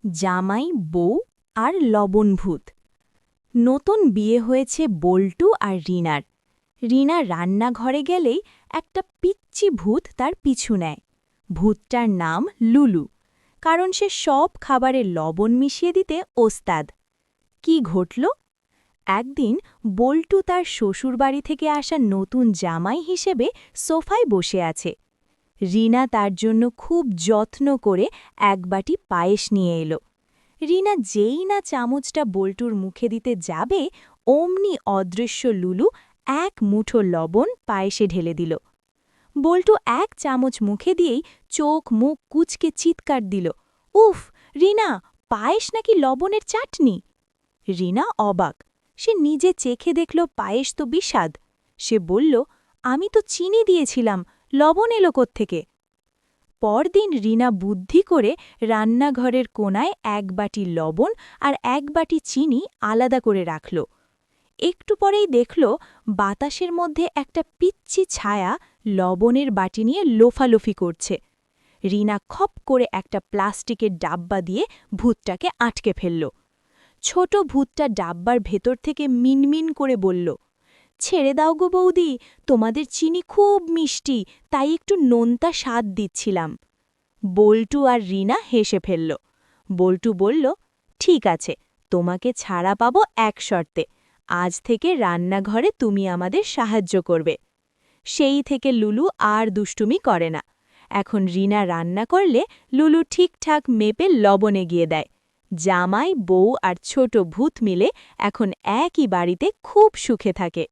জামাই, বউ আর লবণ ভূত। নতুন বিয়ে হয়েছে বল্টু আর রিনার। রিনা রান্নাঘরে গেলেই একটা পিচ্চি ভূত তার পিছু নেয়। ভূতটার নাম লুলু, কারণ সে সব খাবারে লবণ মিশিয়ে দিতে ওস্তাদ। কি ঘটল? একদিন বল্টু তার শ্বশুরবাড়ি থেকে আসা নতুন জামাই হিসেবে সোফায় বসে আছে। রিনা তার জন্য খুব যত্ন করে এক বাটি পায়েস নিয়ে এলো। রিনা যেই না চামচটা বল্টুর মুখে দিতে যাবে, অমনি অদৃশ্য লুলু এক মুঠো লবণ পায়েসে ঢেলে দিল। বল্টু এক চামচ মুখে দিয়েই চোখ মুখ কুচকে চিৎকার দিল, উফ রিনা, পায়েস নাকি লবণের চাটনি! রিনা অবাক। সে নিজে চেখে দেখল পায়েস তো বিস্বাদ। সে বলল, আমি তো চিনি দিয়েছিলাম, লবণ এলো কোত্থেকে? পরদিন রিনা বুদ্ধি করে রান্নাঘরের কোণায় এক বাটি লবণ আর এক বাটি চিনি আলাদা করে রাখল। একটু পরেই দেখল বাতাসের মধ্যে একটা পিচ্চি ছায়া লবণের বাটি নিয়ে লোফালোফি করছে। রিনা খপ করে একটা প্লাস্টিকের ডাব্বা দিয়ে ভূতটাকে আটকে ফেলল। ছোট ভূতটা ডাব্বার ভেতর থেকে মিনমিন করে বলল, ছেড়ে দাও গো বৌদি, তোমাদের চিনি খুব মিষ্টি, তাই একটু নোনতা স্বাদ দিচ্ছিলাম। বল্টু আর রিনা হেসে ফেলল। বল্টু বলল, ঠিক আছে, তোমাকে ছাড়া পাবো এক শর্তে, আজ থেকে রান্নাঘরে তুমি আমাদের সাহায্য করবে। সেই থেকে লুলু আর দুষ্টুমি করে না। এখন রিনা রান্না করলে লুলু ঠিকঠাক মেপে লবণ এগিয়ে দেয়। জামাই, বউ আর ছোট ভূত মিলে এখন একই বাড়িতে খুব সুখে থাকে।